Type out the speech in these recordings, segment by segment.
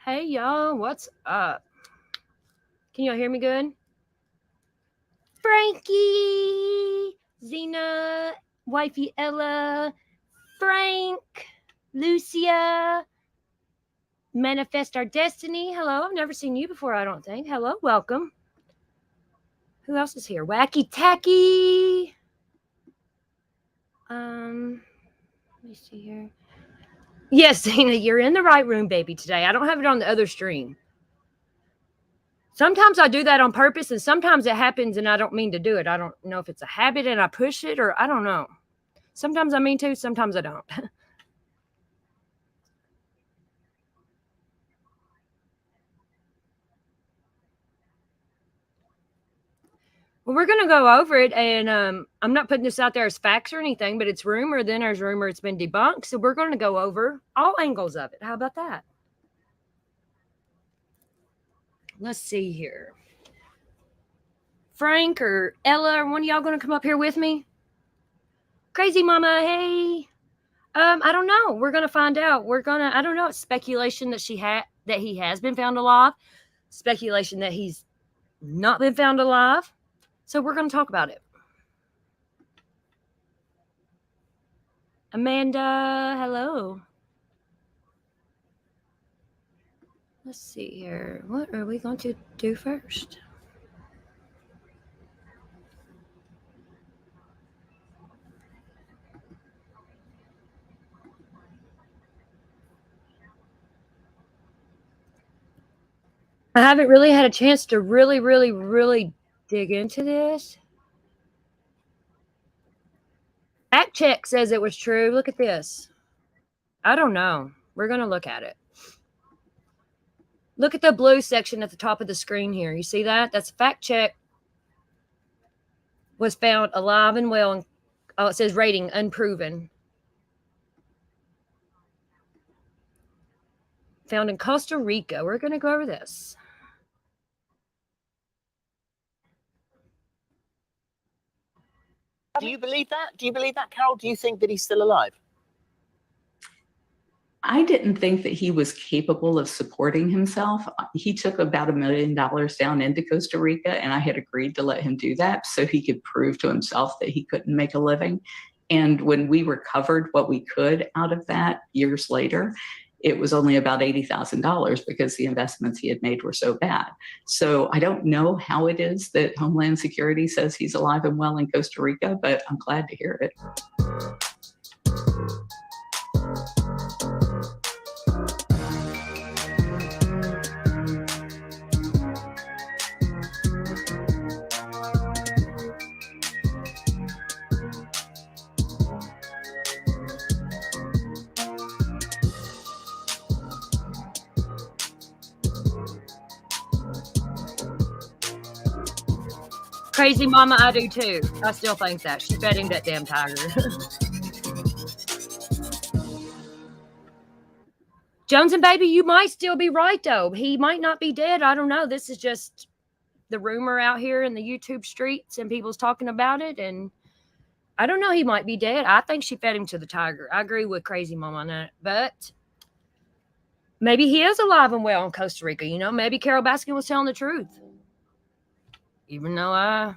Hey y'all, what's up? Can y'all hear me good? Frankie, Zena, wifey Ella, Frank, Lucia, Manifest Our Destiny. Hello, I've never seen you before, I don't think. Hello, welcome. Who else is here? Wacky Tacky. Let me see here. Yes, Zena, you're in the right room, baby, today. I don't have it on the other stream. Sometimes I do that on purpose, and sometimes it happens and I don't mean to do it. I don't know if it's a habit and I push it, or I don't know. Sometimes I mean to, sometimes I don't. Well, we're going to go over it, and I'm not putting this out there as facts or anything, but it's rumor. Then there's rumor it's been debunked. So we're going to go over all angles of it. How about that? Let's see here. Frank or Ella, or one of y'all going to come up here with me? Crazy Mama, hey. I don't know. We're gonna find out. I don't know. It's speculation that he has been found alive. Speculation that he's not been found alive. So we're gonna talk about it. Amanda, hello. Let's see here. What are we going to do first? I haven't really had a chance to really dig into this. Fact check says it was true. Look at this. I don't know. We're going to look at it. Look at the blue section at the top of the screen here. You see that? That's fact check. Was found alive and well. And, oh, it says rating unproven. Found in Costa Rica. We're going to go over this. Do you believe that? Do you believe that, Carol? Do you think that he's still alive? I didn't think that he was capable of supporting himself. He took about $1 million down into Costa Rica, and I had agreed to let him do that so he could prove to himself that he couldn't make a living. And when we recovered what we could out of that years later, it was only about $80,000 because the investments he had made were so bad. So I don't know how it is that Homeland Security says he's alive and well in Costa Rica, but I'm glad to hear it. Crazy Mama, I do too. I still think that. She fed him that damn tiger. Jones and Baby, you might still be right, though. He might not be dead. I don't know. This is just the rumor out here in the YouTube streets, and people's talking about it. And I don't know. He might be dead. I think she fed him to the tiger. I agree with Crazy Mama on that. But maybe he is alive and well in Costa Rica. You know, maybe Carole Baskin was telling the truth. Even though I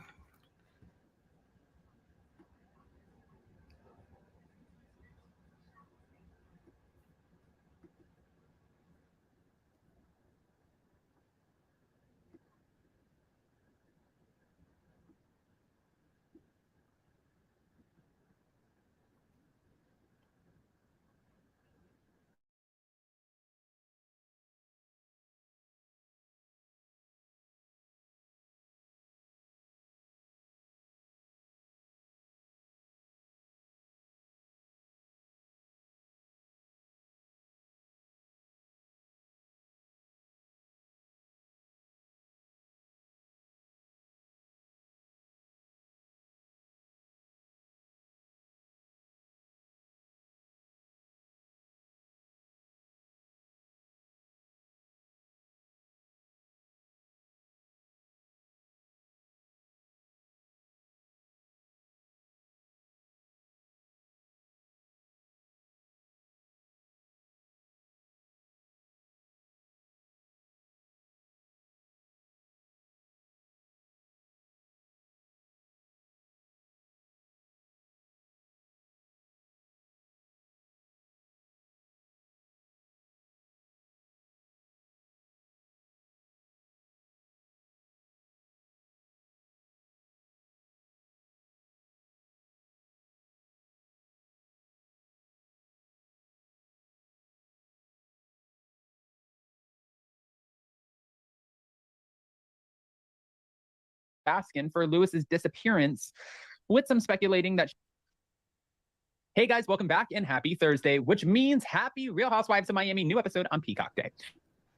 Baskin for Lewis's disappearance, with some speculating that. Hey guys, welcome back and happy Thursday, which means happy Real Housewives of Miami new episode on Peacock Day.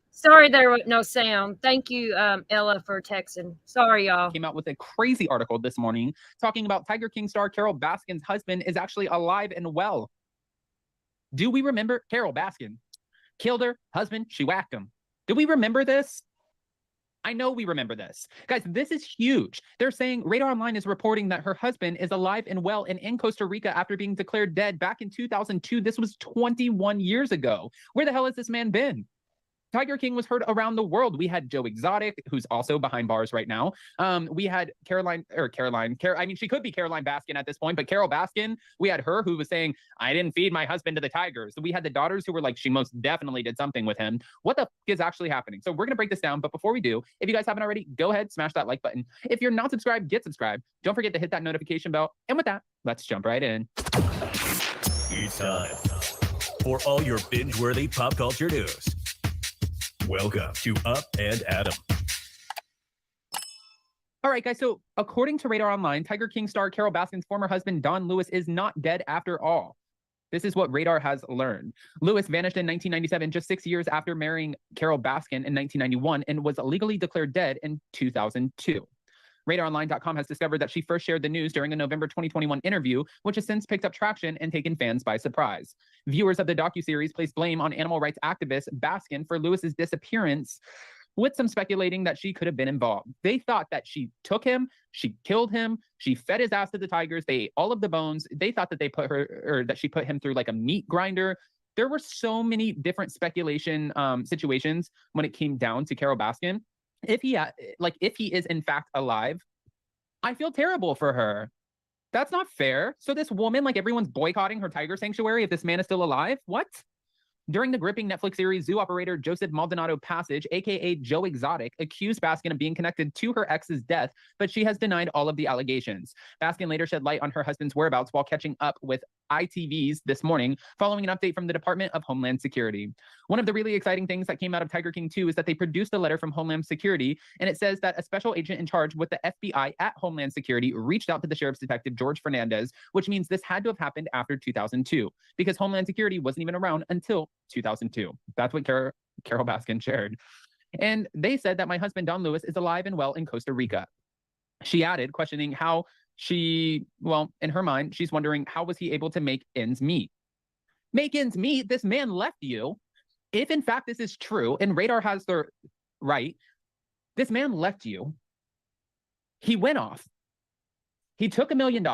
Sorry there was no sound. Thank you, Ella, for texting. Sorry, y'all. Came out with a crazy article this morning talking about Tiger King star Carole Baskin's husband is actually alive and well. Do we remember Carole Baskin? Killed her husband, she whacked him. Do we remember this? I know we remember this. Guys, this is huge. They're saying Radar Online is reporting that her husband is alive and well and in Costa Rica after being declared dead back in 2002. This was 21 years ago. Where the hell has this man been? Tiger King was heard around the world. We had Joe Exotic, who's also behind bars right now. We had she could be Caroline Baskin at this point, but Carole Baskin, we had her who was saying, I didn't feed my husband to the tigers. We had the daughters who were like, she most definitely did something with him. What the f is actually happening? So we're going to break this down. But before we do, if you guys haven't already, go ahead, smash that like button. If you're not subscribed, get subscribed. Don't forget to hit that notification bell. And with that, let's jump right in. It's time for all your binge-worthy pop culture news. Welcome to Up and Adam. All right, guys. So according to Radar Online, Tiger King star Carole Baskin's former husband, Don Lewis, is not dead after all. This is what Radar has learned. Lewis vanished in 1997, just 6 years after marrying Carole Baskin in 1991, and was legally declared dead in 2002. RadarOnline.com has discovered that she first shared the news during a November 2021 interview, which has since picked up traction and taken fans by surprise. Viewers of the docuseries placed blame on animal rights activist Baskin for Lewis's disappearance, with some speculating that she could have been involved. They thought that she took him, she killed him, she fed his ass to the tigers, they ate all of the bones. They thought that that she put him through like a meat grinder. There were so many different speculation situations when it came down to Carole Baskin. If he is in fact alive, I feel terrible for her. That's not fair. So this woman, like everyone's boycotting her tiger sanctuary if this man is still alive? What? During the gripping Netflix series, zoo operator Joseph Maldonado Passage, aka Joe Exotic, accused Baskin of being connected to her ex's death, but she has denied all of the allegations. Baskin later shed light on her husband's whereabouts while catching up with ITV's this morning, following an update from the Department of Homeland Security. One of the really exciting things that came out of Tiger King 2 is that they produced a letter from Homeland Security, and it says that a special agent in charge with the FBI at Homeland Security reached out to the sheriff's detective, George Fernandez, which means this had to have happened after 2002, because Homeland Security wasn't even around until 2002. That's what Carole Baskin shared. And they said that my husband, Don Lewis, is alive and well in Costa Rica. She added, questioning how in her mind, she's wondering, how was he able to make ends meet? Make ends meet? This man left you. If in fact this is true, and Radar has the right, this man left you. He went off. He took $1 million.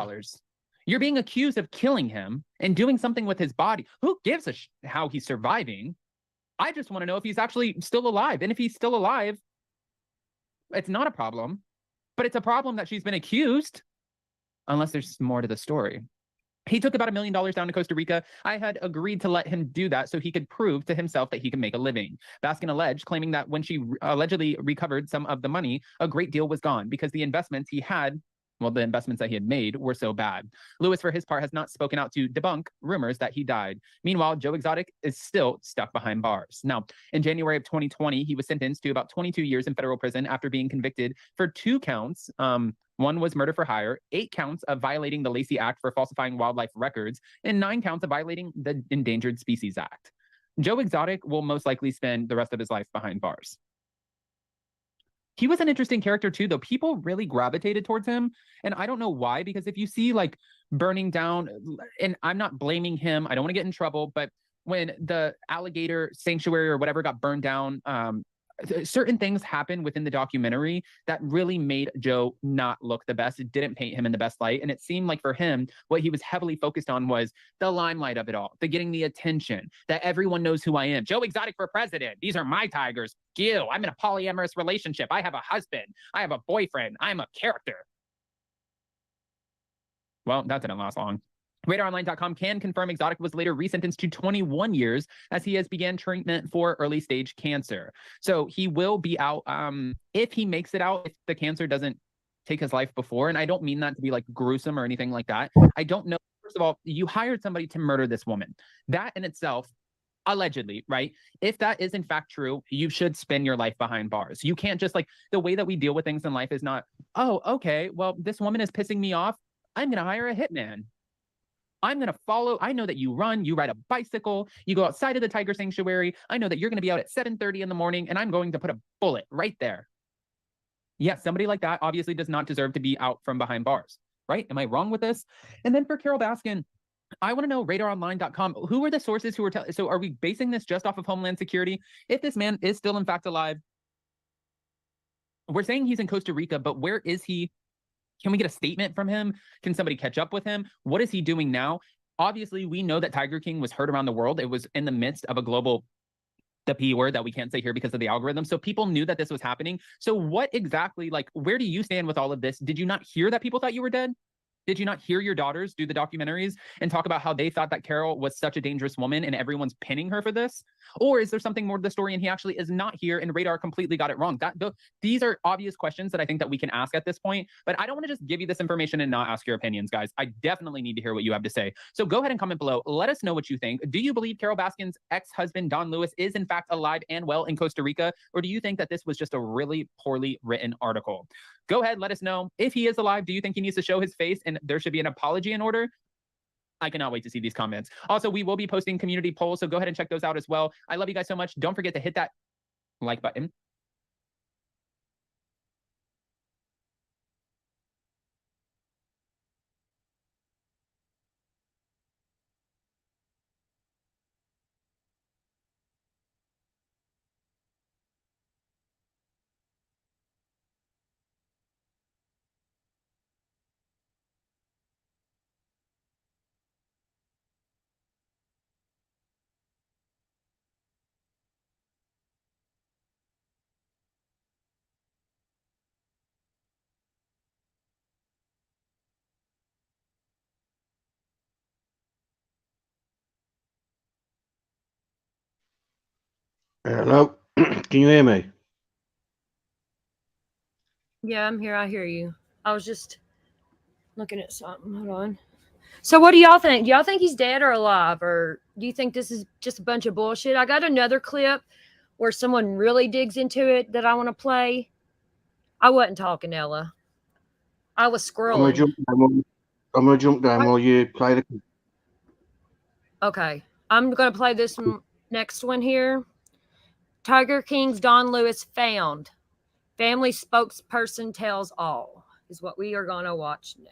You're being accused of killing him and doing something with his body. Who gives a how he's surviving? I just want to know if he's actually still alive. And if he's still alive, it's not a problem. But it's a problem that she's been accused, unless there's more to the story. He took about $1 million down to Costa Rica. I had agreed to let him do that so he could prove to himself that he can make a living. Baskin alleged, claiming that when she allegedly recovered some of the money, a great deal was gone because the investments that he had made were so bad. Lewis, for his part, has not spoken out to debunk rumors that he died. Meanwhile, Joe Exotic is still stuck behind bars. Now, in January of 2020, he was sentenced to about 22 years in federal prison after being convicted for 2 counts. One was murder for hire, 8 counts of violating the Lacey Act for falsifying wildlife records, and 9 counts of violating the Endangered Species Act. Joe Exotic will most likely spend the rest of his life behind bars. He was an interesting character too, though. People really gravitated towards him, and I don't know why, because if you see like burning down, and I'm not blaming him, I don't want to get in trouble, but when the alligator sanctuary or whatever got burned down, certain things happened within the documentary that really made Joe not look the best. It didn't paint him in the best light. And it seemed like for him, what he was heavily focused on was the limelight of it all, the getting the attention, that everyone knows who I am. Joe Exotic for president. These are my tigers. Gil, I'm in a polyamorous relationship. I have a husband. I have a boyfriend. I'm a character. Well, that didn't last long. RadarOnline.com can confirm Exotic was later resentenced to 21 years as he has began treatment for early stage cancer. So he will be out if he makes it out, if the cancer doesn't take his life before. And I don't mean that to be like gruesome or anything like that. I don't know. First of all, you hired somebody to murder this woman. That in itself allegedly, right? If that is in fact true, you should spend your life behind bars. You can't just like, the way that we deal with things in life is not, oh, okay, well, this woman is pissing me off, I'm going to hire a hitman. I'm going to follow. I know that you run, you ride a bicycle, you go outside of the tiger sanctuary. I know that you're going to be out at 7:30 in the morning, and I'm going to put a bullet right there. Yes, somebody like that obviously does not deserve to be out from behind bars, right? Am I wrong with this? And then for Carole Baskin, I want to know radaronline.com. Who are the sources who are telling? So are we basing this just off of Homeland Security? If this man is still in fact alive, we're saying he's in Costa Rica, but where is he? Can we get a statement from him? Can somebody catch up with him? What is he doing now? Obviously, we know that Tiger King was heard around the world. It was in the midst of a global, the P word that we can't say here because of the algorithm. So people knew that this was happening. So what exactly, like, where do you stand with all of this? Did you not hear that people thought you were dead? Did you not hear your daughters do the documentaries and talk about how they thought that Carole was such a dangerous woman and everyone's pinning her for this? Or is there something more to the story and he actually is not here and Radar completely got it wrong? These are obvious questions that I think that we can ask at this point, but I don't want to just give you this information and not ask your opinions, guys. I definitely need to hear what you have to say. So go ahead and comment below. Let us know what you think. Do you believe Carole Baskin's ex-husband, Don Lewis, is in fact alive and well in Costa Rica? Or do you think that this was just a really poorly written article? Go ahead, let us know. If he is alive, do you think he needs to show his face and there should be an apology in order? I cannot wait to see these comments. Also, we will be posting community polls, so go ahead and check those out as well. I love you guys so much. Don't forget to hit that like button. Hello, can you hear me? Yeah, I'm here. I hear you. I was just looking at something. Hold on. So what do y'all think? Do y'all think he's dead or alive? Or do you think this is just a bunch of bullshit? I got another clip where someone really digs into it that I want to play. I wasn't talking, Ella. I was I'm gonna scrolling. jump down while you play the. Okay. I'm going to play this next one here. Tiger King's Don Lewis found. Family spokesperson tells all is what we are going to watch now.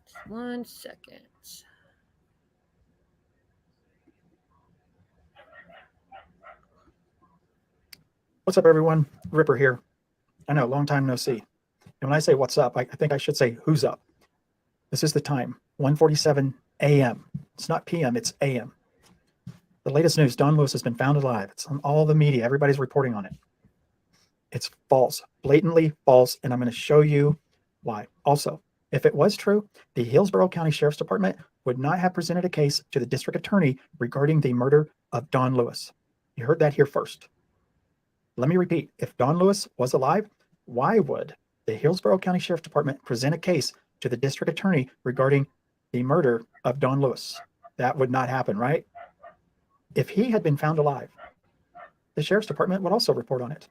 Just 1 second. What's up, everyone? Ripper here. I know, long time no see. And when I say what's up, I think I should say who's up. This is the time, 1:47 a.m. It's not p.m., it's a.m. The latest news, Don Lewis has been found alive. It's on all the media. Everybody's reporting on it. It's false, blatantly false, and I'm going to show you why. Also, if it was true, the Hillsborough County Sheriff's Department would not have presented a case to the district attorney regarding the murder of Don Lewis. You heard that here first. Let me repeat, if Don Lewis was alive, why would the Hillsborough County Sheriff's Department present a case to the district attorney regarding the murder of Don Lewis? That would not happen, right? If he had been found alive, the Sheriff's Department would also report on it.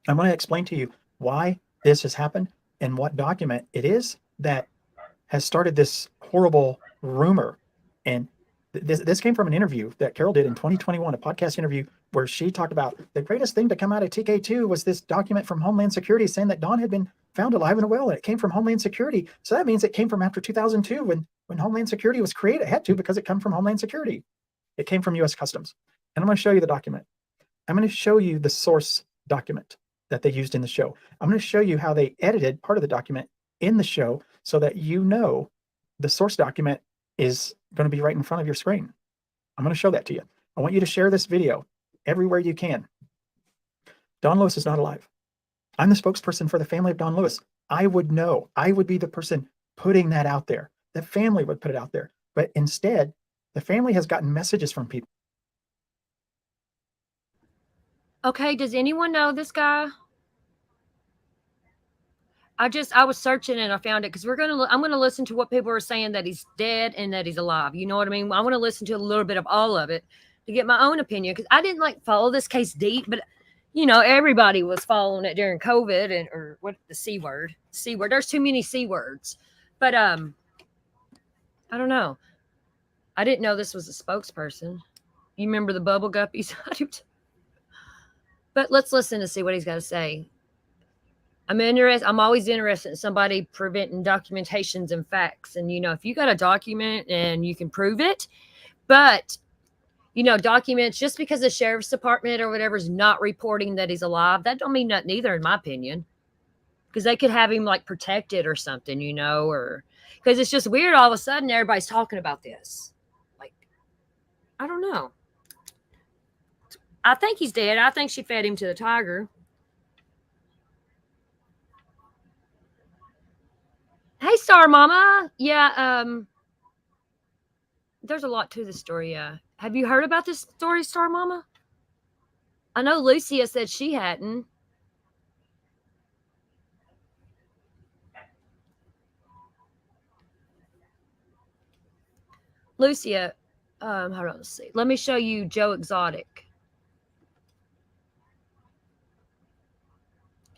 I'm going to explain to you why this has happened and what document it is that has started this horrible rumor. And this came from an interview that Carole did in 2021, a podcast interview where she talked about the greatest thing to come out of TK2 was this document from Homeland Security saying that Don had been found alive in a well, and it came from Homeland Security. So that means it came from after 2002 when Homeland Security was created. It had to, because it came from Homeland Security. It came from U.S. Customs. And I'm going to show you the document. I'm going to show you the source document that they used in the show. I'm going to show you how they edited part of the document in the show so that you know the source document is going to be right in front of your screen. I'm going to show that to you. I want you to share this video everywhere you can. Don Lewis is not alive. I'm the spokesperson for the family of Don Lewis. I would know. I would be the person putting that out there. The family would put it out there. But instead, the family has gotten messages from people. Okay, does anyone know this guy? I was searching and I found it because I'm gonna listen to what people are saying that he's dead and that he's alive. You know what I mean? I want to listen to a little bit of all of it to get my own opinion because I didn't like follow this case deep, but you know everybody was following it during COVID or what the C word. There's too many C words, but I don't know. I didn't know this was a spokesperson. You remember the bubble guppies? But let's listen to see what he's got to say. I'm always interested in somebody preventing documentations and facts. And, you know, if you got a document and you can prove it, but, you know, documents, just because the sheriff's department or whatever is not reporting that he's alive, that don't mean nothing either, in my opinion. Because they could have him, like, protected or something, you know, or because it's just weird all of a sudden everybody's talking about this. Like, I don't know. I think he's dead. I think she fed him to the tiger. Hey, Star Mama. Yeah, there's a lot to the story. Have you heard about this story, Star Mama? I know Lucia said she hadn't. Lucia, hold on, let's see. Let me show you Joe Exotic.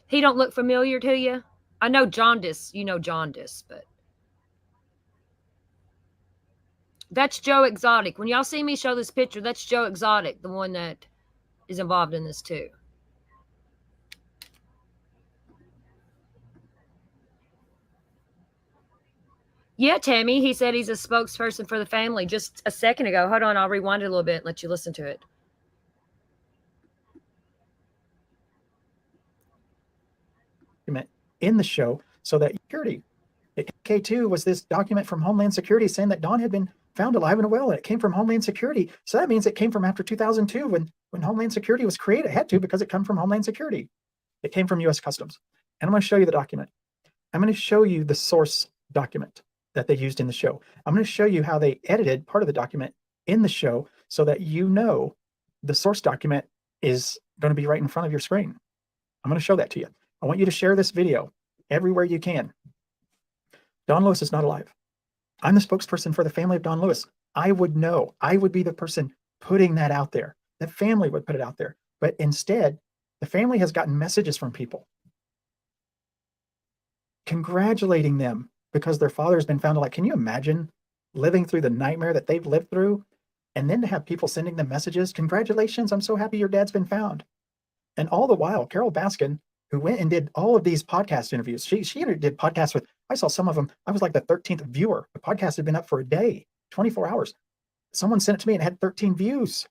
He don't look familiar to you? I know Jaundice, you know Jaundice, but that's Joe Exotic. When y'all see me show this picture, that's Joe Exotic, the one that is involved in this too. Yeah, Tammy, he said he's a spokesperson for the family just a second ago. Hold on, I'll rewind it a little bit and let you listen to it. In the show, so that security. K2 was this document from Homeland Security saying that Don had been found alive in a well, and it came from Homeland Security. So that means it came from after 2002 when Homeland Security was created. It had to, because it came from Homeland Security. It came from U.S. Customs. And I'm going to show you the document. I'm going to show you the source document that they used in the show. I'm going to show you how they edited part of the document in the show so that you know the source document is going to be right in front of your screen. I'm going to show that to you. I want you to share this video everywhere you can. Don Lewis is not alive. I'm the spokesperson for the family of Don Lewis. I would know. I would be the person putting that out there. The family would put it out there. But instead, the family has gotten messages from people congratulating them because their father has been found alive. Can you imagine living through the nightmare that they've lived through? And then to have people sending them messages, congratulations, I'm so happy your dad's been found. And all the while, Carole Baskin, who went and did all of these podcast interviews, she did podcasts with, I saw some of them, I was like the 13th viewer. The podcast had been up for a day, 24 hours. Someone sent it to me and it had 13 views.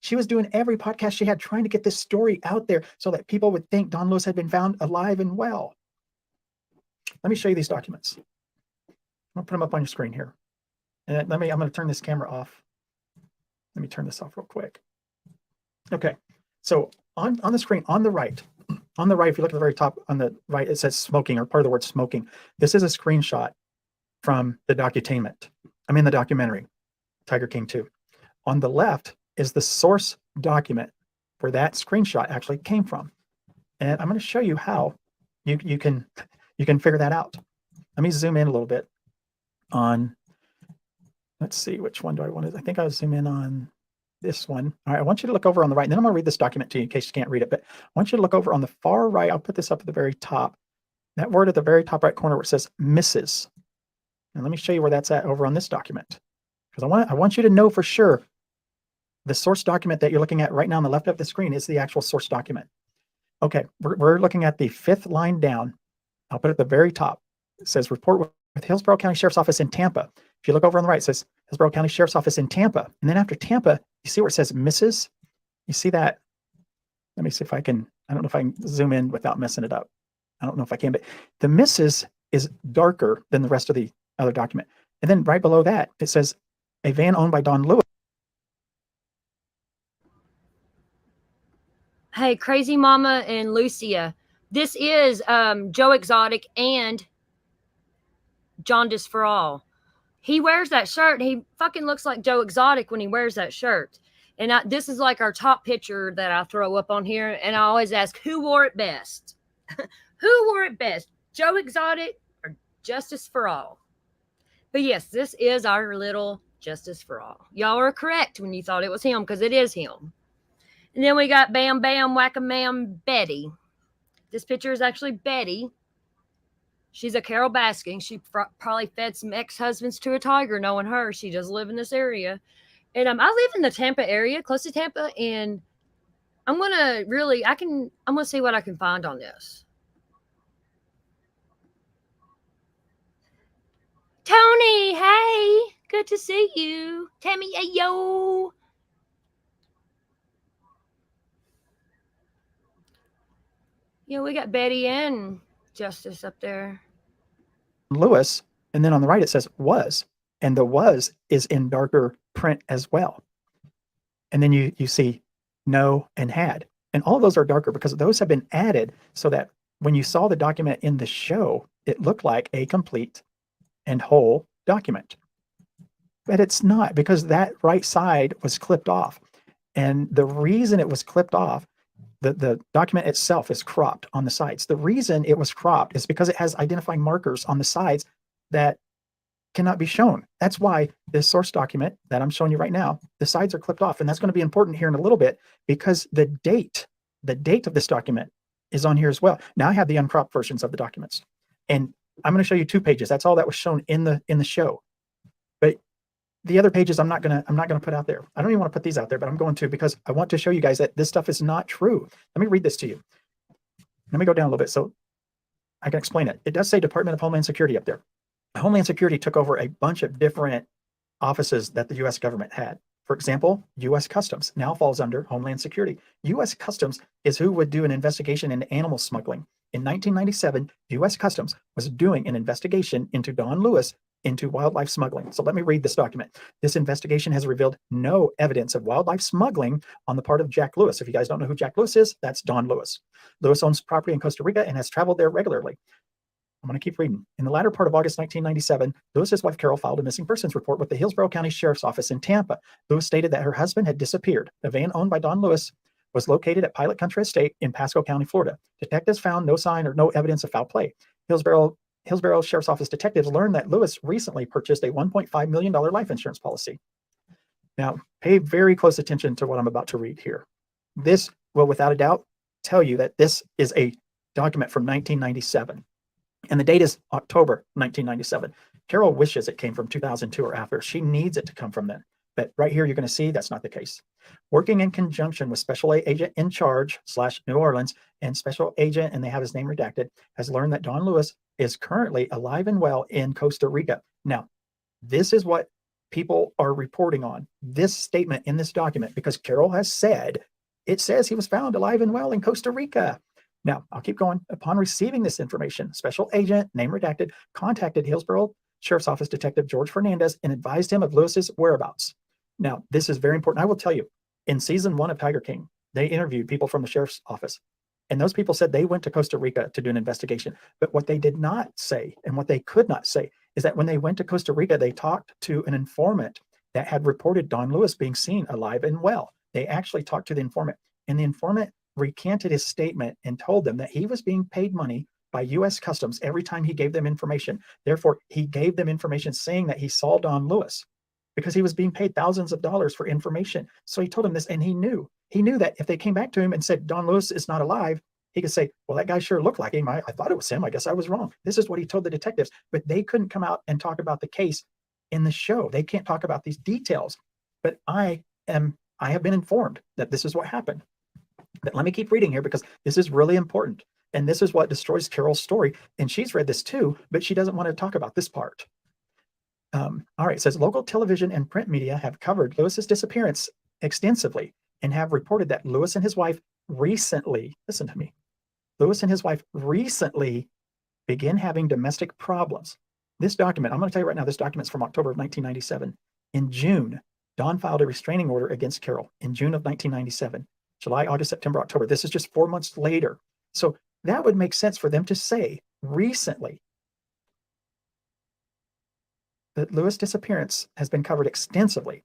She was doing every podcast she had, trying to get this story out there so that people would think Don Lewis had been found alive and well. Let me show you these documents. I'm gonna put them up on your screen here. And I'm gonna turn this camera off. Let me turn this off real quick. Okay, so on the screen, on the right, if you look at the very top on the right, it says smoking, or part of the word smoking. This is a screenshot from the the documentary, Tiger King 2. On the left is the source document where that screenshot actually came from. And I'm going to show you how you can figure that out. Let me zoom in a little bit on, let's see, which one do I want to, I think I'll zoom in on this one. All right, I want you to look over on the right, and then I'm going to read this document to you in case you can't read it, but I want you to look over on the far right. I'll put this up at the very top. That word at the very top right corner where it says Mrs. And let me show you where that's at over on this document. Because I want you to know for sure the source document that you're looking at right now on the left of the screen is the actual source document. Okay, we're looking at the 5th line down. I'll put it at the very top. It says report with Hillsborough County Sheriff's Office in Tampa. If you look over on the right, it says Hillsborough County Sheriff's Office in Tampa. And then after Tampa, you see where it says Mrs. You see that? Let me see if I can, I don't know if I can zoom in without messing it up. I don't know if I can, but the Mrs. is darker than the rest of the other document. And then right below that, it says a van owned by Don Lewis. Hey, Crazy Mama and Lucia. This is Joe Exotic and Jaundice for All. He wears that shirt. He fucking looks like Joe Exotic when he wears that shirt. And this is like our top picture that I throw up on here. And I always ask, who wore it best? Who wore it best? Joe Exotic or Justice for All. But yes, this is our little Justice for All. Y'all are correct when you thought it was him, because it is him. And then we got Bam Bam Whack-A-Mam Betty. This picture is actually Betty. She's a Carole Baskin. She probably fed some ex-husbands to a tiger, knowing her. She does live in this area. And I live in the Tampa area, close to Tampa, and I'm gonna see what I can find on this. Tony, hey, good to see you. Tammy, hey, yo. Yeah, we got Betty and Justice up there. Lewis, and then on the right it says was, and the was is in darker print as well. And then you see no and had, and all those are darker because those have been added so that when you saw the document in the show, it looked like a complete and whole document. But it's not, because that right side was clipped off. And the reason it was clipped off, the document itself is cropped on the sides. The reason it was cropped is because it has identifying markers on the sides that cannot be shown. That's why this source document that I'm showing you right now, the sides are clipped off. And that's going to be important here in a little bit, because the date of this document is on here as well. Now I have the uncropped versions of the documents, and I'm going to show you 2 pages. That's all that was shown in the show. But the other pages I'm not gonna put out there. I don't even want to put these out there, but I'm going to, because I want to show you guys that this stuff is not true. Let me read this to you. Let me go down a little bit so I can explain it. It does say Department of Homeland Security up there. Homeland Security took over a bunch of different offices that the U.S. government had. For example, U.S. Customs now falls under Homeland Security. U.S. Customs is who would do an investigation into animal smuggling. In 1997, U.S. Customs was doing an investigation into Don Lewis into wildlife smuggling. So let me read this document. This investigation has revealed no evidence of wildlife smuggling on the part of Jack Lewis. If you guys don't know who Jack Lewis is, that's Don Lewis. Lewis owns property in Costa Rica and has traveled there regularly. I'm going to keep reading. In the latter part of August 1997, Lewis's wife Carol filed a missing persons report with the Hillsborough County Sheriff's Office in Tampa. Lewis stated that her husband had disappeared. The van owned by Don Lewis was located at Pilot Country Estate in Pasco County, Florida. Detectives found no sign or no evidence of foul play. Hillsborough Sheriff's Office detectives learned that Lewis recently purchased a $1.5 million life insurance policy. Now, pay very close attention to what I'm about to read here. This will, without a doubt, tell you that this is a document from 1997. And the date is October 1997. Carol wishes it came from 2002 or after. She needs it to come from then. But right here, you're going to see that's not the case. Working in conjunction with Special Agent in Charge / New Orleans and Special Agent, and they have his name redacted, has learned that Don Lewis is currently alive and well in Costa Rica. Now, this is what people are reporting on, this statement in this document, because Carol has said, it says he was found alive and well in Costa Rica. Now, I'll keep going. Upon receiving this information, Special Agent, name redacted, contacted Hillsborough Sheriff's Office Detective George Fernandez and advised him of Lewis's whereabouts. Now, this is very important. I will tell you, in season 1 of Tiger King, they interviewed people from the sheriff's office, and those people said they went to Costa Rica to do an investigation. But what they did not say, and what they could not say, is that when they went to Costa Rica, they talked to an informant that had reported Don Lewis being seen alive and well. They actually talked to the informant, and the informant recanted his statement and told them that he was being paid money by U.S. Customs every time he gave them information. Therefore, he gave them information saying that he saw Don Lewis because he was being paid thousands of dollars for information. So he told him this, and he knew that if they came back to him and said, Don Lewis is not alive, he could say, well, that guy sure looked like him. I thought it was him. I guess I was wrong. This is what he told the detectives, but they couldn't come out and talk about the case in the show. They can't talk about these details, but I have been informed that this is what happened. But let me keep reading here because this is really important. And this is what destroys Carol's story. And she's read this too, but she doesn't want to talk about this part. All right, it says local television and print media have covered Lewis's disappearance extensively and have reported that Lewis and his wife recently, listen to me, Lewis and his wife recently began having domestic problems. This document, I'm going to tell you right now, this document's from October of 1997. In June, Don filed a restraining order against Carol in June of 1997. July, August, September, October. This is just 4 months later. So that would make sense for them to say recently that Lewis' disappearance has been covered extensively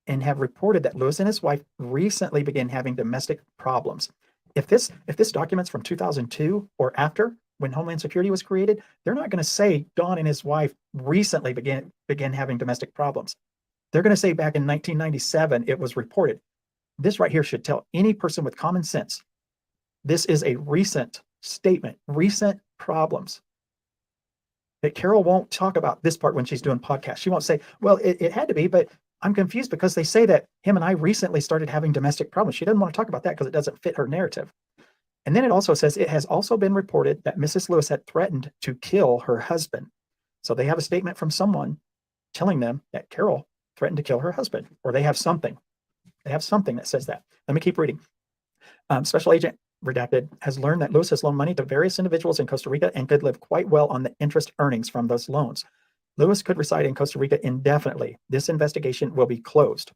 and have reported that Lewis and his wife recently began having domestic problems. If this document's from 2002 or after, when Homeland Security was created, they're not going to say Don and his wife recently began having domestic problems. They're going to say back in 1997 it was reported. This right here should tell any person with common sense. This is a recent statement, recent problems. That Carol won't talk about this part when she's doing podcasts. She won't say, well, it had to be, but I'm confused because they say that him and I recently started having domestic problems. She doesn't want to talk about that because it doesn't fit her narrative. And then it also says it has also been reported that Mrs. Lewis had threatened to kill her husband. So they have a statement from someone telling them that Carol threatened to kill her husband, or they have something. They have something that says that. Let me keep reading. Special Agent Redacted has learned that Lewis has loaned money to various individuals in Costa Rica and could live quite well on the interest earnings from those loans. Lewis could reside in Costa Rica indefinitely. This investigation will be closed.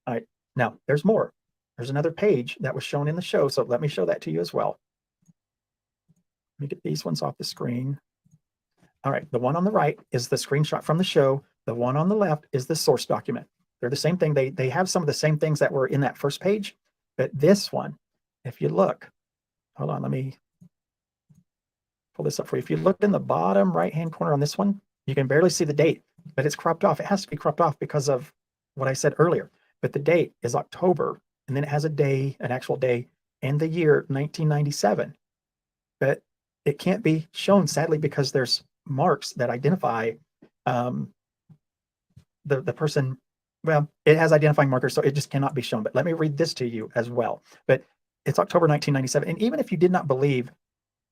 All right. Now, there's more. There's another page that was shown in the show, so let me show that to you as well. Let me get these ones off the screen. All right, the one on the right is the screenshot from the show. The one on the left is the source document. They're the same thing. They have some of the same things that were in that first page, but this one, if you look, hold on, let me pull this up for you. If you look in the bottom right-hand corner on this one, you can barely see the date, but it's cropped off. It has to be cropped off because of what I said earlier. But the date is October, and then it has a day, an actual day, and the year 1997. But it can't be shown, sadly, because there's marks that identify the person. Well, it has identifying markers, so it just cannot be shown. But let me read this to you as well. But it's October 1997. And even if you did not believe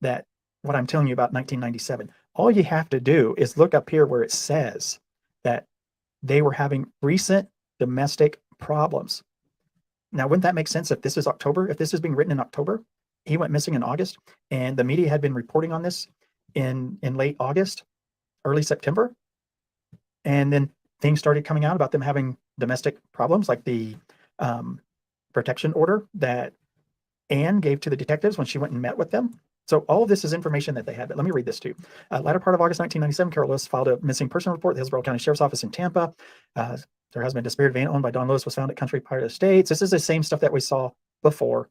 that what I'm telling you about 1997, all you have to do is look up here where it says that they were having recent domestic problems. Now, wouldn't that make sense if this is October? If this is being written in October, he went missing in August, and the media had been reporting on this in late August, early September. And then things started coming out about them having domestic problems, like the protection order that Anne gave to the detectives when she went and met with them. So all of this is information that they had. But let me read this to you. Latter part of August 1997, Carol Lewis filed a missing person report at the Hillsborough County Sheriff's Office in Tampa. Her husband, disappeared van owned by Don Lewis, was found at Country Pirate Estates. This is the same stuff that we saw before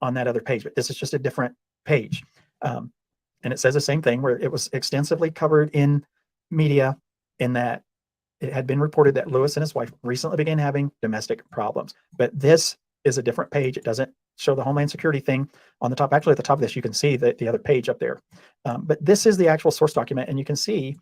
on that other page, but this is just a different page. And it says the same thing, where it was extensively covered in media, in that it had been reported that Lewis and his wife recently began having domestic problems. But this is a different page. It doesn't show the Homeland Security thing on the top. Actually, at the top of this, you can see the other page up there. But this is the actual source document. And you can see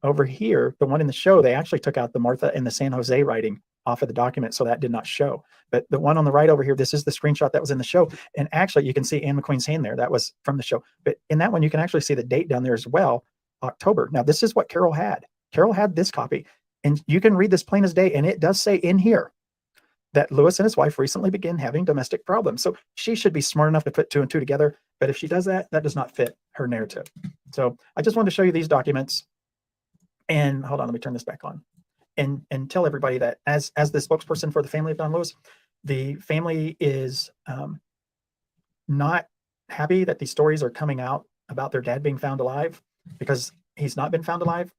over here, the one in the show, they actually took out the Martha and the San Jose writing off of the document, so that did not show. But the one on the right over here, this is the screenshot that was in the show. And actually, you can see Anne McQueen's hand there. That was from the show. But in that one, you can actually see the date down there as well, October. Now, this is what Carol had. Carol had this copy. And you can read this plain as day, and it does say in here that Lewis and his wife recently began having domestic problems. So she should be smart enough to put two and two together. But if she does that, that does not fit her narrative. So I just wanted to show you these documents. And hold on, let me turn this back on. And tell everybody that as the spokesperson for the family of Don Lewis, the family is not happy that these stories are coming out about their dad being found alive, because he's not been found alive.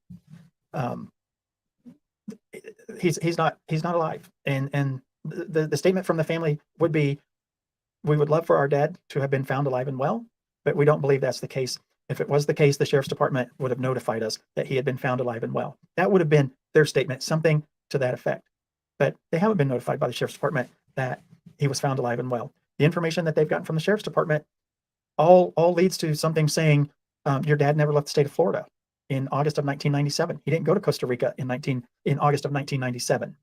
He's not alive. And the statement from the family would be, we would love for our dad to have been found alive and well, but we don't believe that's the case. If it was the case, the sheriff's department would have notified us that he had been found alive and well. That would have been their statement, something to that effect. But they haven't been notified by the sheriff's department that he was found alive and well. The information that they've gotten from the sheriff's department all leads to something saying, your dad never left the state of Florida in August of 1997. He didn't go to Costa Rica in August of 1997.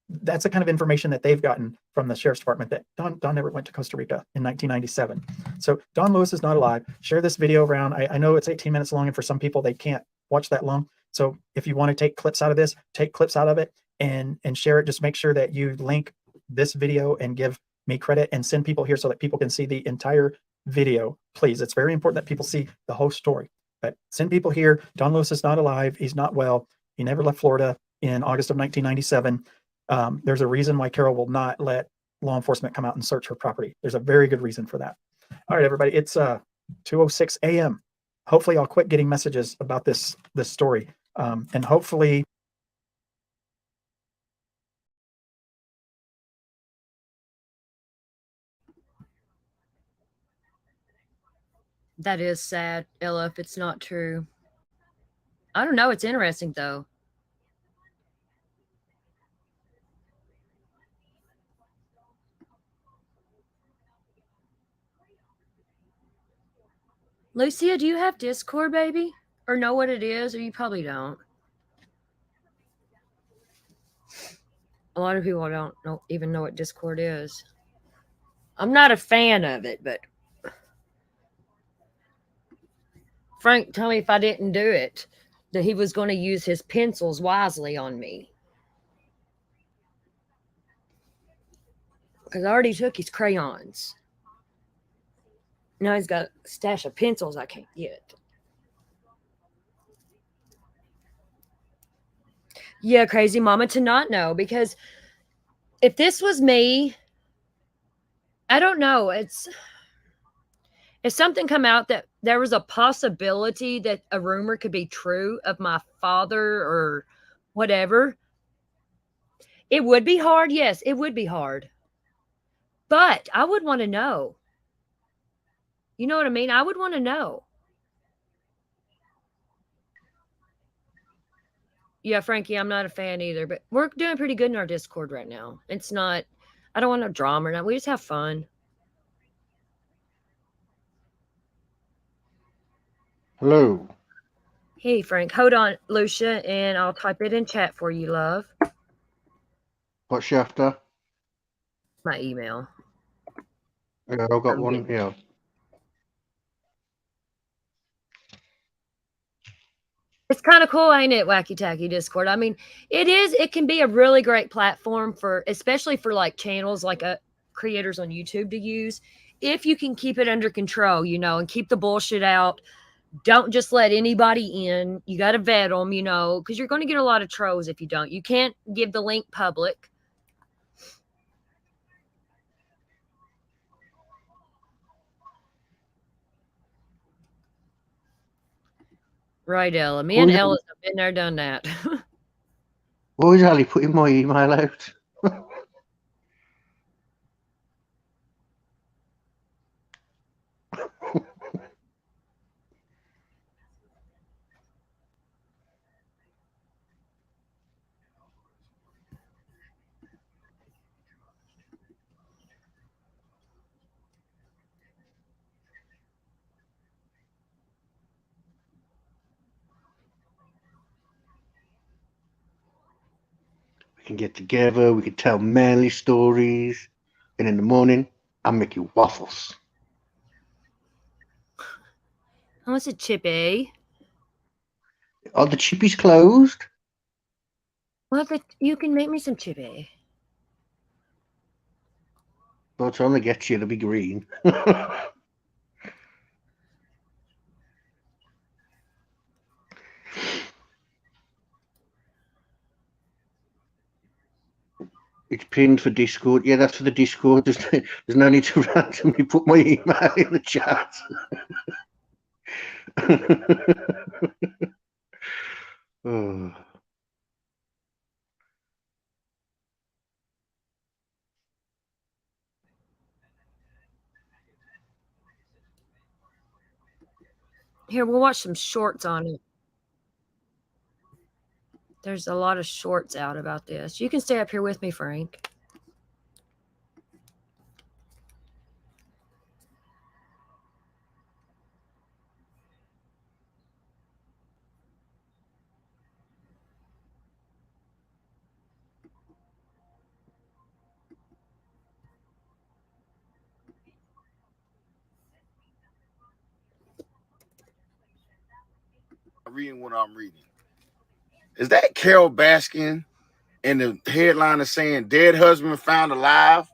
That's the kind of information that they've gotten from the sheriff's department, that Don never went to Costa Rica in 1997. So Don Lewis is not alive. Share this video around. I know it's 18 minutes long, and for some people, they can't watch that long. So if you want to take clips out of this, take clips out of it and share it. Just make sure that you link this video and give me credit and send people here so that people can see the entire video. Please, it's very important that people see the whole story. But send people here. Don Lewis is not alive. He's not well. He never left Florida in August of 1997. There's a reason why Carol will not let law enforcement come out and search her property. There's a very good reason for that. All right, everybody, it's 2:06 a.m. Hopefully I'll quit getting messages about this story. And hopefully That is sad, Ella, if it's not true. I don't know. It's interesting, though. Lucia, do you have Discord, baby? Or know what it is? Or you probably don't. A lot of people don't even know what Discord is. I'm not a fan of it, but Frank told me if I didn't do it, that he was going to use his pencils wisely on me. Because I already took his crayons. Now he's got a stash of pencils I can't get. Yeah, crazy mama to not know. Because if this was me, I don't know. If something come out that there was a possibility that a rumor could be true of my father or whatever, it would be hard. Yes, it would be hard. But I would want to know. You know what I mean? I would want to know. Yeah, Frankie, I'm not a fan either, but we're doing pretty good in our Discord right now. It's not, I don't want no drama or nothing. We just have fun. Hello. Hey, Frank, hold on, Lucia, and I'll type it in chat for you, love. What's you after? My email. Yeah, I've got one here. It's kind of cool, ain't it, Wacky Tacky Discord? I mean, it can be a really great platform for, especially for like channels like creators on YouTube to use, if you can keep it under control, and keep the bullshit out. Don't just let anybody in. You got to vet them, because you're going to get a lot of trolls if you don't. You can't give the link public. Right, Ella. Me and Ella have been there, done that. Why is Ali putting my email out? We can get together, we can tell manly stories, and in the morning, I'll make you waffles. I want a chippy. Are the chippies closed? Well, you can make me some chippy. By the time they get you, it'll be green. It's pinned for Discord. Yeah, that's for the Discord. There's no need to randomly put my email in the chat. Oh. Here, we'll watch some shorts on it. There's a lot of shorts out about this. You can stay up here with me, Frank. Reading what I'm reading. Is that Carole Baskin? And the headline is saying dead husband found alive.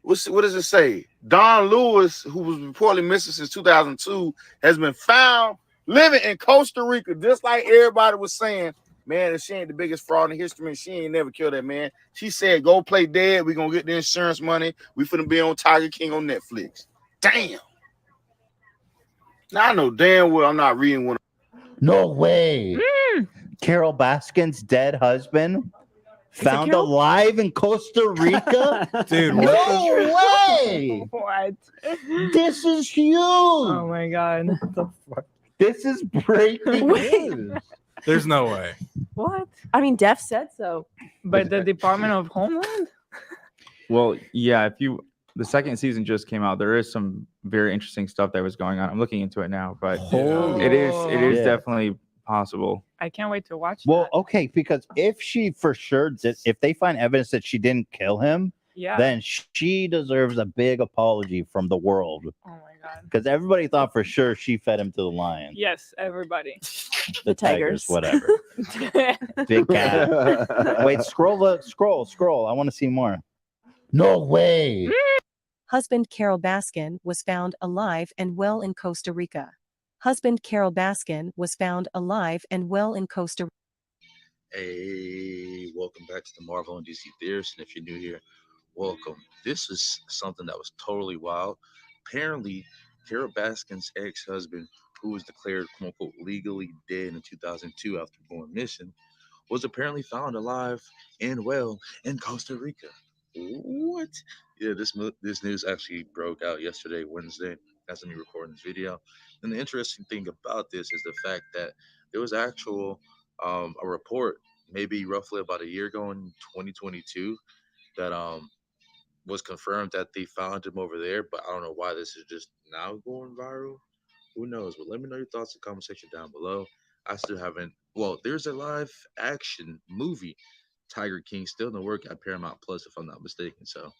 What does it say? Don Lewis, who was reportedly missing since 2002, has been found living in Costa Rica, just like everybody was saying. Man, if she ain't the biggest fraud in history, she ain't never killed that man. She said, go play dead. We're going to get the insurance money. We finna be on Tiger King on Netflix. Damn. Now, I know damn well I'm not reading one. No way. Carole Baskin's dead husband Found Carol? alive in Costa Rica? Dude, No way! What? This is huge. Oh my god. What the fuck? This is breaking Wait. news. There's no way. What? I mean, Def said so. But the Department of Homeland? Well, yeah, the second season just came out. There is some very interesting stuff that was going on. I'm looking into it now, but Holy it is shit. definitely possible. I can't wait to watch Well, that. okay, because if she for sure did, if they find evidence that she didn't kill him, Yeah. then she deserves a big apology from the world. Oh my god. Because everybody thought for sure she fed him to the lion. Yes, everybody. The tigers, whatever. Big cat. Wait, scroll. I want to see more. No way. Husband Carole Baskin was found alive and well in Costa Rica. Husband Carole Baskin was found alive and well in Costa Rica. Hey, welcome back to the Marvel and DC Theorists. And if you're new here, welcome. This is something that was totally wild. Apparently, Carole Baskin's ex-husband, who was declared quote unquote legally dead in 2002 after going missing, was apparently found alive and well in Costa Rica. What? Yeah, this news actually broke out yesterday, Wednesday, as of me recording this video. And the interesting thing about this is the fact that there was actual a report maybe roughly about a year ago in 2022 that was confirmed that they found him over there, but I don't know why this is just now going viral. Who knows? But let me know your thoughts in the comment section down below. I still haven't. Well, there's a live action movie, Tiger King, still in the work at Paramount Plus, if I'm not mistaken. So,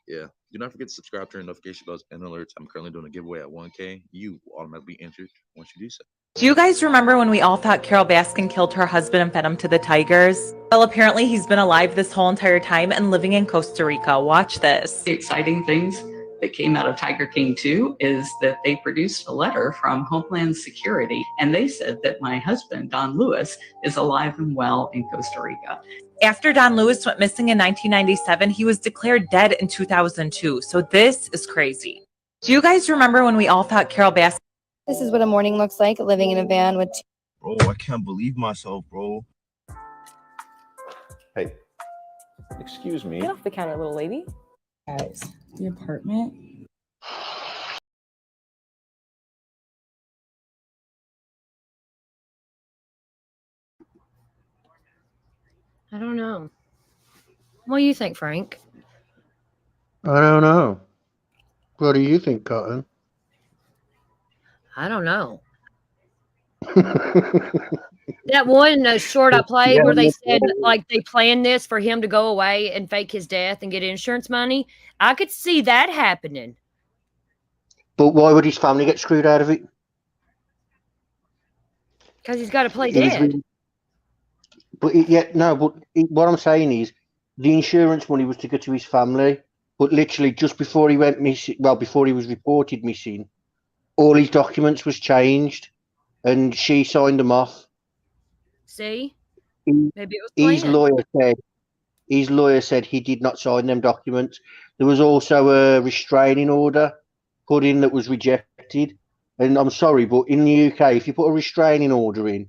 yeah, do not forget to subscribe, turn notification bells and alerts. I'm currently doing a giveaway at 1K. You will automatically be entered once you do so. Do you guys remember when we all thought Carole Baskin killed her husband and fed him to the tigers? Well, apparently he's been alive this whole entire time and living in Costa Rica. Watch this. The exciting things that came out of Tiger King 2 is that they produced a letter from Homeland Security, and they said that my husband, Don Lewis, is alive and well in Costa Rica. After Don Lewis went missing in 1997, he was declared dead in 2002. So this is crazy. Do you guys remember when we all thought Carole Baskin? This is what a morning looks like, living in a van with Bro, I can't believe myself, bro. Hey, excuse me. Get off the counter, little lady. Guys, the apartment. I don't know. What do you think, Frank? I don't know. What do you think, Cotton? I don't know. That one short I played where they said like they planned this for him to go away and fake his death and get insurance money. I could see that happening. But why would his family get screwed out of it? Because he's got to play It was dead. really- But what I'm saying is the insurance money was to go to his family. But literally just before he went missing, well, before he was reported missing, all his documents was changed, and she signed them off. See? Maybe it was His planned. lawyer said he did not sign them documents. There was also a restraining order put in that was rejected. And I'm sorry, but in the UK, if you put a restraining order in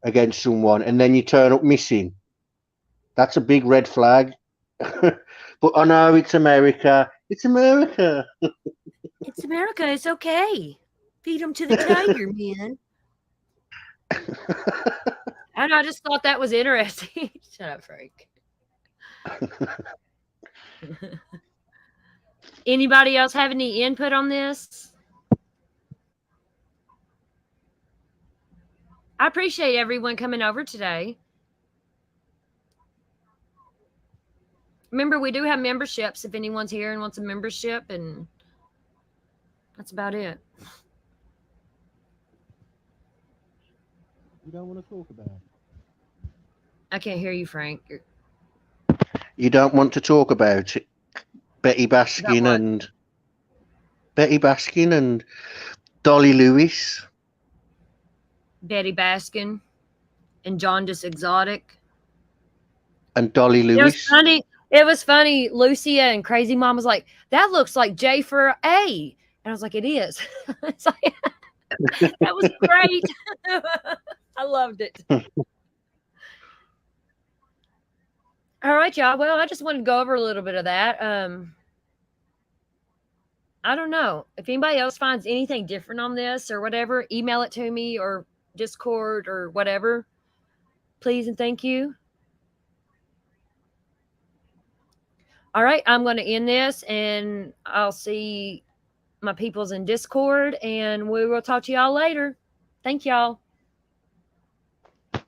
against someone and then you turn up missing, that's a big red flag. But I know it's America. It's America. It's America. It's okay. Feed him to the tiger, man. I know. I just thought that was interesting. Shut up, Frank. Anybody else have any input on this? I appreciate everyone coming over today. Remember, we do have memberships if anyone's here and wants a membership, and that's about it. You don't want to talk about it. I can't hear you, Frank. You don't want to talk about it. Betty Baskin and Dolly Lewis. Betty Baskin and Jaundice Exotic. And Dolly Lewis. It was funny. Lucia and Crazy Mom was like, that looks like J for A. And I was like, it is. It's like, that was great. I loved it. All right, y'all. Well, I just wanted to go over a little bit of that. I don't know. If anybody else finds anything different on this or whatever, email it to me or Discord or whatever. Please and thank you. All right, I'm going to end this, and I'll see my peoples in Discord, and we will talk to y'all later. Thank y'all. Bye,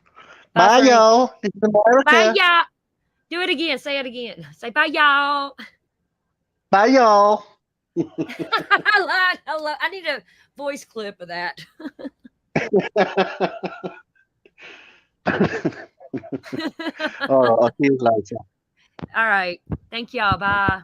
Frank. y'all. This is America. Bye, y'all. Do it again. Say it again. Say bye, y'all. Bye, y'all. I need a voice clip of that. All right, I'll see you later. All right. Thank y'all. Bye.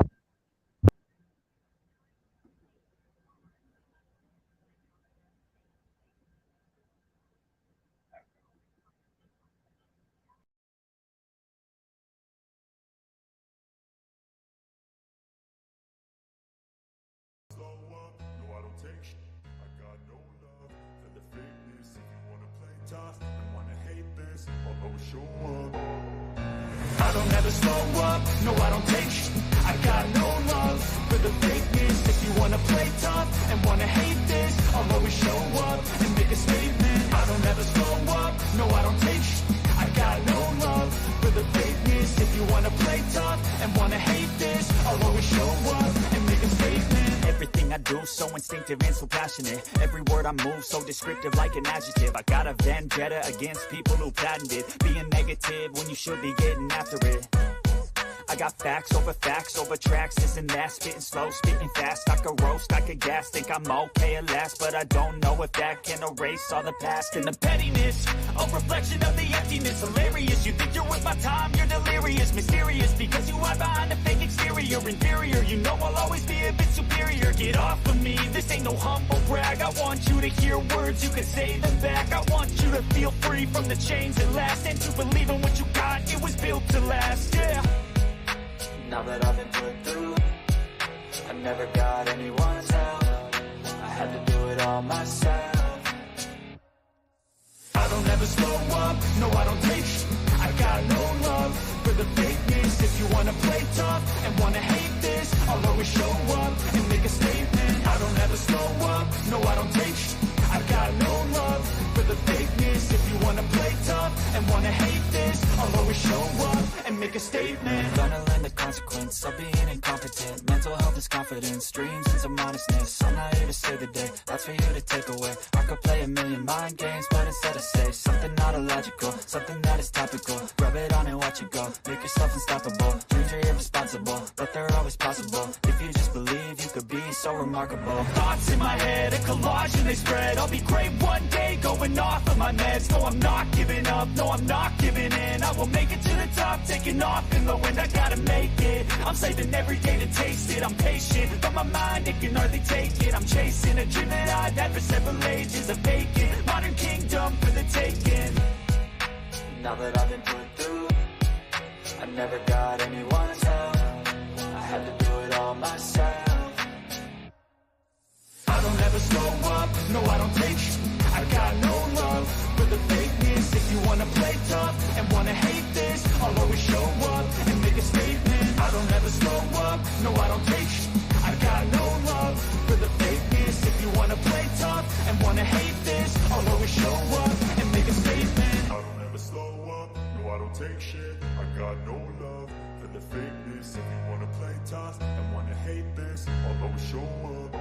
I don't ever slow up, no I don't take sh**. I got no love for the fakeness. If you wanna play tough and wanna hate this, I'll always show up and make a statement. I don't ever slow up, no I don't take sh**. I got no love for the fakeness. If you wanna play tough and wanna hate this, I'll always show up and make a statement. Everything I do so instinctive and so passionate. Every word I move so descriptive like an adjective. I got a vendetta against people who patented being negative when you should be getting after it. I got facts over tracks, this and that, spitting slow, spitting fast. I could roast, I could gas, think I'm okay at last, but I don't know if that can erase all the past and the pettiness. A reflection of the emptiness, hilarious. You think you're worth my time, you're delirious, mysterious, because you hide behind a fake exterior, inferior. You know I'll always be a bit superior. Get off of me, this ain't no humble brag. I want you to hear words, you can say them back. I want you to feel free from the chains that last, and to believe in what you got, it was built to last, yeah. Now that I've been put through, I never got anyone's help. I had to do it all myself. I don't ever slow up, no I don't take sh**. I got no love for the fakeness. If you wanna play tough and wanna hate this, I'll always show up and make a statement. I don't ever slow up, no I don't take sh**. I got no love for the fakeness. If you wanna play tough and wanna hate this, I'll always show up and make a statement. Gonna learn the consequence of being incompetent. Mental health is confidence, dreams and some modestness. I'm not here to save the day, that's for you to take away. I could play a million mind games, but instead I say something not illogical, something that is topical. Rub it on and watch it go, make yourself unstoppable. Dreams are irresponsible, but they're always possible. If you just believe, you could be so remarkable. Thoughts in my head, a collage and they spread. I'll be great one day, going off of my meds. No, I'm not giving up, no, I'm not giving in. I will make it to the top, taking off in the wind. I gotta make it, I'm saving every day to taste it. I'm patient, but my mind, it can hardly take it. I'm chasing a dream that I've had for several ages. A vacant, modern kingdom for the taking. Now that I've been put through, I never got anyone's help. I had to do it all myself. I don't ever slow up, no I don't take sh**. I got no love for the fakeness. If you wanna play tough and wanna hate this, I'll always show up and make a statement. I don't ever slow up, no I don't take sh**. I got no love for the fakeness. If you wanna play tough and wanna hate this, I'll always show up and make a statement. I don't ever slow up, no I don't take shit. I got no love for the fakeness. If you wanna play tough and wanna hate this, I'll always show up.